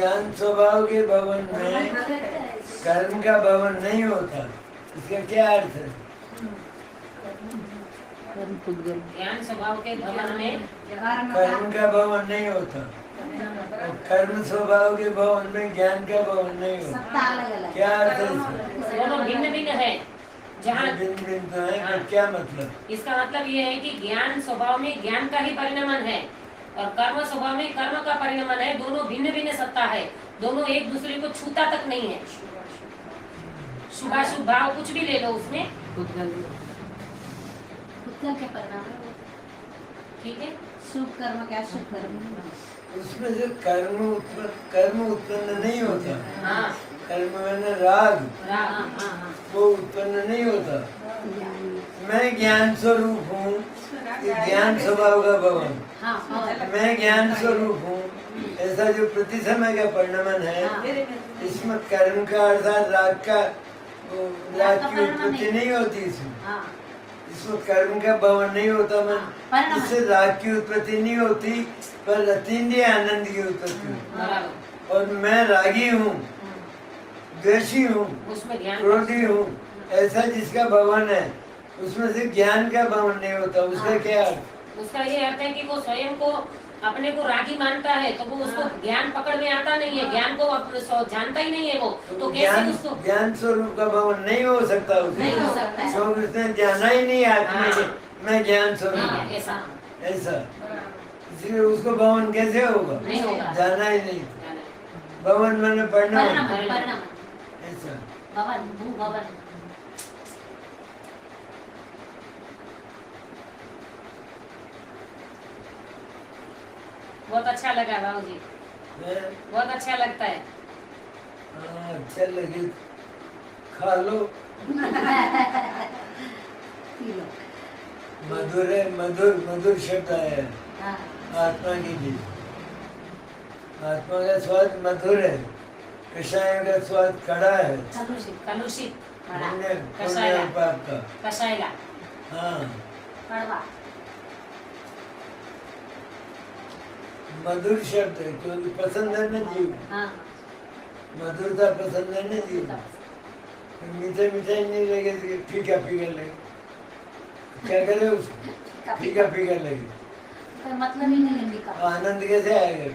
ज्ञान स्वभाव के भवन में कर्म का भवन नहीं होता, इसका क्या अर्थ है? ज्ञान स्वभाव के भवन में कर्म का भवन नहीं होता, और कर्म स्वभाव के भवन में ज्ञान का भवन नहीं होता। क्या अर्थ है इसका? दोनों भिन्न भिन्न है। जहाँ भिन्न भिन्न तो है, पर क्या मतलब? इसका मतलब ये है कि ज्ञान स्वभाव में ज्ञान का ही परिणमन है और कर्म स्वभाव में कर्म का परिणमन है। दोनों भिन्न भिन्न सत्ता है, दोनों एक दूसरे को छूता तक नहीं है। शुभाशुभ भाव कुछ भी ले लो उसमें, के परिणाम ठीक है। शुभ कर्म क्या शुभ कर्म उसमें से कर्म उत्पन्न नहीं होता। हाँ कर्म में राग हाँ वो उत्पन्न नहीं होता। मैं ज्ञान स्वरूप हूँ, ये ज्ञान स्वभाव का भवन। मैं ज्ञान स्वरूप हूँ, ऐसा जो प्रति समय का परिणमन है, इसमें कर्म का अर्थात राग की उत्पत्ति नहीं होती। इसमें कर्म का भवन नहीं होता, मैं इससे राग की उत्पत्ति नहीं होती, पर अतीन्द्रिय आनंद की उत्पत्ति होती। और मैं रागी हूँ, द्वेषी हूँ, क्रोधी हूँ, ऐसा जिसका भवन है, उसमें से ज्ञान का भवन नहीं होता। उसका क्या अर्थ? उसका ये अर्थ है कि वो स्वयं को अपने को रागी मानता है, तो वो उसको ज्ञान पकड़ में आता नहीं है, ज्ञान को जानता ही नहीं है वो, तो कैसे उसको ज्ञान स्वरूप का भवन नहीं हो सकता उसमें, क्योंकि उसने जाना ही नहीं आत्मा मैं ज्ञान स्वरूप ऐसा, इसलिए उसको भवन कैसे होगा? जाना ही नहीं। भवन मैंने पढ़ना ऐसा बहुत अच्छा लगा बाबू जी, बहुत अच्छा लगता है। अच्छा लगे, खा लो। मधुर है, मधुर शब्द आया है आत्मा के लिए। आत्मा का स्वाद मधुर है, कषाय का स्वाद कड़ा है, कलुषित पाप का कषायला। हाँ, मधुर शब्द है क्योंकि पसंद है ना जीव। मधुरता पसंद है ना जीव। मीठा मीठा ही नहीं लगे, फीका फीका लगे, क्या करे उसको? फीका फीका लगे, मतलब ही नहीं है। आनंद कैसे आएगा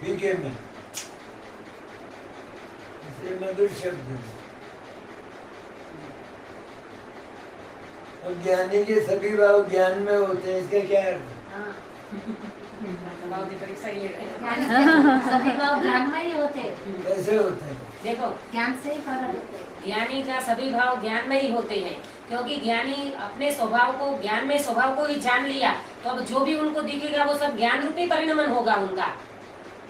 फीके में? इसलिए मधुर शब्द है। और ज्ञानी के सभी भाव ज्ञान में होते हैं, इसका क्या अर्थ? सभी भाव ज्ञान में ही होते। कैसे होते हैं? देखो, ज्ञान से ही प्रकट होते हैं। ज्ञानी का सभी भाव ज्ञान में ही होते हैं, क्योंकि ज्ञानी अपने स्वभाव को ज्ञान में स्वभाव को ही जान लिया, तो अब जो भी उनको दिखेगा वो सब ज्ञान रूपी परिणमन होगा उनका।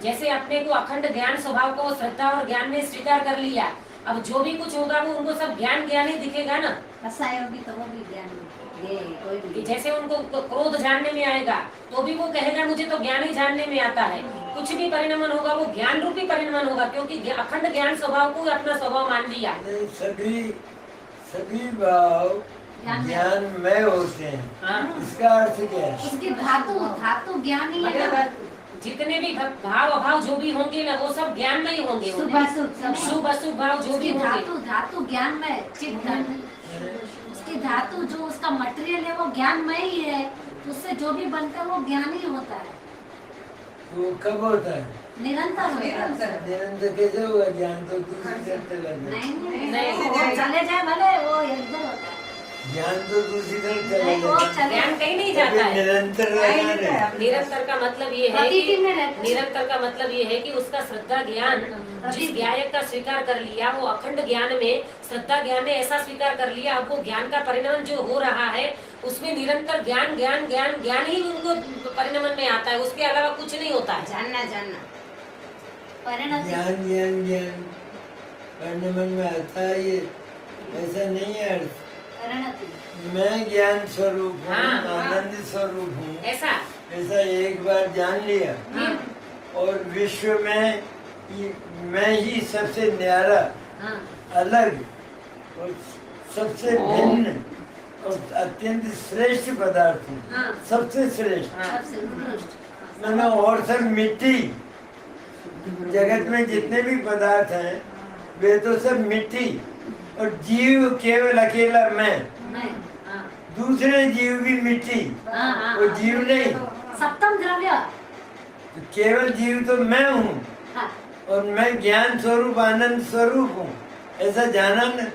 जैसे अपने को अखंड ज्ञान स्वभाव को श्रद्धा और ज्ञान में स्वीकार कर लिया, अब जो भी कुछ होगा वो उनको सब ज्ञान ही दिखेगा ना। होगी तो वो भी ज्ञान कि जैसे उनको क्रोध जानने में आएगा तो भी वो कहेगा मुझे तो ज्ञान ही जानने में आता है। कुछ भी परिणमन होगा वो ज्ञान रूपी परिणमन होगा, क्योंकि अखंड ज्ञान स्वभाव को अपना स्वभाव मान लिया। सभी भाव ज्ञान में होते हैं। इसका अर्थ क्या है? इसकी धातु ज्ञान ही है। जितने भी भाव अभाव जो भी होंगे ना वो सब ज्ञान में ही होंगे। शुभ अशुभ भाव जो भी होंगे धातु ज्ञान में, उसकी धातु जो उसका मटेरियल है वो ज्ञान में ही है, उससे जो भी बनता है वो ज्ञान ही होता है। वो कब होता है? निरंतर निरंतर कैसे होगा? ज्ञान तो नहीं चले जाए भले वो एकदम होता है। ज्ञान तो दूसरी तरफ चले जाता है, ज्ञान कहीं नहीं जाता है। निरंतर निरंतर का मतलब ये है कि निरंतर का मतलब ये है कि उसका श्रद्धा ज्ञान जिस ज्ञायक का स्वीकार कर लिया, वो अखंड ज्ञान में श्रद्धा ज्ञान ने ऐसा स्वीकार कर लिया, अब वो ज्ञान का परिणमन जो हो रहा है उसमें निरंतर ज्ञान ज्ञान ज्ञान ज्ञान ही उनको परिणमन में आता है, उसके अलावा कुछ नहीं होता है। जानना ज्ञान ज्ञान ज्ञान परिणमन में आता है, ये ऐसा नहीं है अर्थ। मैं ज्ञान स्वरूप हूँ, आनंद स्वरूप हूँ, ऐसा एक बार जान लिया और विश्व में मैं ही सबसे न्यारा, अलग और सबसे भिन्न और अत्यंत श्रेष्ठ पदार्थ हूँ। सबसे श्रेष्ठ मैंने और सब मिट्टी जगत में जितने भी पदार्थ हैं वे तो सब मिट्टी, और जीव केवल अकेला मैं। दूसरे जीव भी मिट्टी, वो जीव नहीं। सप्तम द्रव्य तो केवल जीव तो मैं हूँ, और मैं ज्ञान स्वरूप आनंद स्वरूप हूँ, ऐसा जाना न।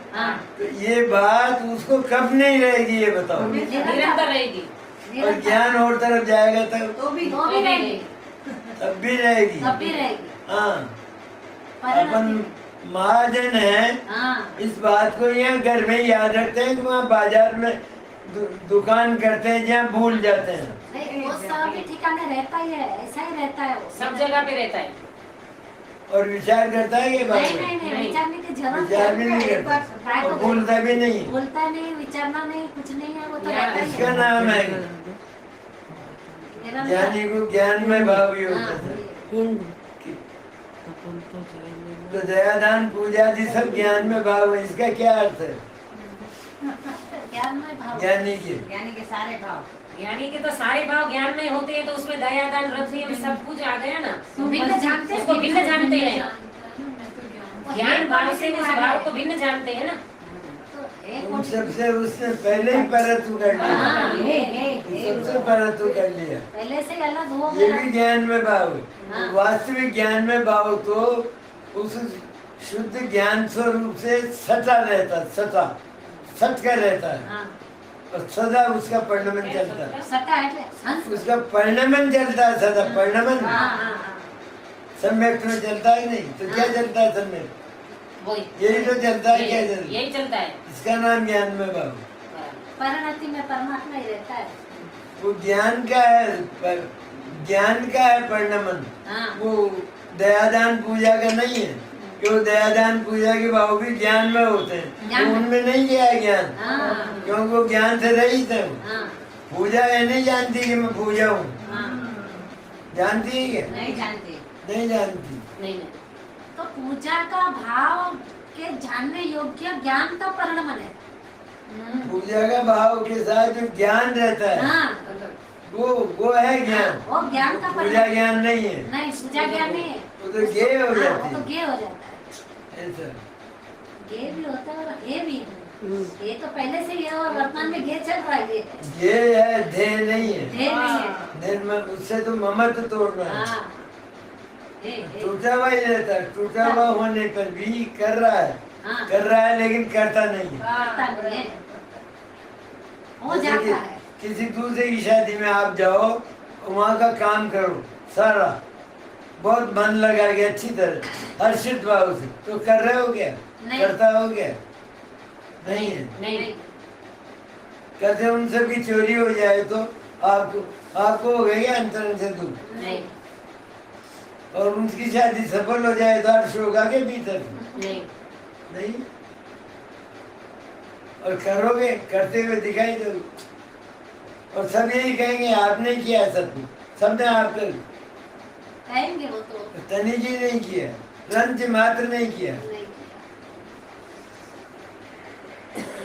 तो ये बात उसको कब नहीं रहेगी ये बताओ। निरंतर रहेगी। और ज्ञान और तरफ जाएगा तब तो भी रहेगी, तब भी रहेगी। तब भी रहेगी। हाँ, अपन महाजन है, इस बात को यहाँ घर में याद रखते हैं कि वहाँ बाजार में दुकान करते हैं जहाँ भूल जाते हैं। नहीं, वो सब भी ठिकाने रहता ही है, ऐसा ही रहता है वो। सब जगह पे रहता है। और विचार करता है कि बात नहीं नहीं नहीं, विचारने की जरूरत विचार भी नहीं करता, और भूलता भी नहीं। बोलता नहीं, विचारना नहीं, कुछ नहीं है, वो तो रहता ही इसका है। नाम है निरंतर। ज्ञानी को ज्ञान में भाव भी होता है। तो दयादान पूजा आदि सब ज्ञान में भाव है, इसका क्या अर्थ है? ज्ञान में भाव, ज्ञानी के सारे भाव, यानी कि तो सारे भाव ज्ञान में होते हैं, तो उसमें दया दान व्रत नियम सब कुछ आ गया ना। तो भिन्न जानते हैं, उसको भिन्न जानते हैं। ज्ञान भाव से उस भाव को भिन्न जानते हैं ना। उन सबसे उसने पहले ही परतु कर लिया, सबसे परतु कर लिया। पहले से अलग हो ये गया। भी ज्ञान में भाव है। वास्तविक ज्ञान में भाव तो उस शुद्ध ज्ञान स्वरूप से सटा रहता, सटा सट कर रहता है, और सदा उसका परिणमन चलता है। सटा है, उसका परिणमन चलता है सदा, परिणमन सम्यक में चलता है नहीं, तो क्या चलता है सम्यक? यही तो चलता है। क्या चलता है? यही चलता है। इसका नाम ज्ञान में भाव। परिणति में परमात्मा ही रहता है। वो ज्ञान का है, ज्ञान का है परिणमन। वो दयादान पूजा का नहीं है, क्यों? दयादान पूजा के भाव भी ज्ञान में होते हैं, तो उनमें नहीं गया है ज्ञान, क्योंकि वो ज्ञान से रहित है। पूजा ये नहीं जानती कि मैं पूजा हूँ, जानती है क्या? नहीं जानती, नहीं जानती। नहीं। तो पूजा का भाव के जानने योग्य ज्ञान का परिणमन है। पूजा का भाव के साथ जो ज्ञान रहता है, वो है ज्ञान। वो ज्ञान का पूजा ज्ञान नहीं है। नहीं, पूजा ज्ञान नहीं है, वो तो ज्ञेय हो जाती वो तो है। ज्ञेय हो जाता है। ऐसा ज्ञेय भी होता है और हे भी है। ये तो पहले से ही है और वर्तमान में ज्ञेय चल रहा है। ये है, ध्येय नहीं है। ध्येय नहीं है। ध्येय में उससे तो ममत्व तोड़ना है। टूटा हुआ ही रहता है, टूटा हुआ होने पर भी कर रहा है लेकिन करता नहीं है। हो जाता है। किसी दूसरे की शादी में आप जाओ, वहाँ का काम करो सारा, बहुत मन लगा के अच्छी तरह हर्षित भाव से, तो कर रहे हो क्या? करता हो क्या? नहीं है। नहीं। कहते उन सब की चोरी हो जाए तो आपको हो गया अंतरण से दुख, नहीं। और उनकी शादी सफल हो जाए तो हर्ष होगा के भीतर? नहीं। और करोगे, करते हुए दिखाई दो, और सब यही कहेंगे आपने किया, सबने आप कर कहेंगे वो तो। तनी जी नहीं किया, रंच मात्र नहीं किया। नहीं।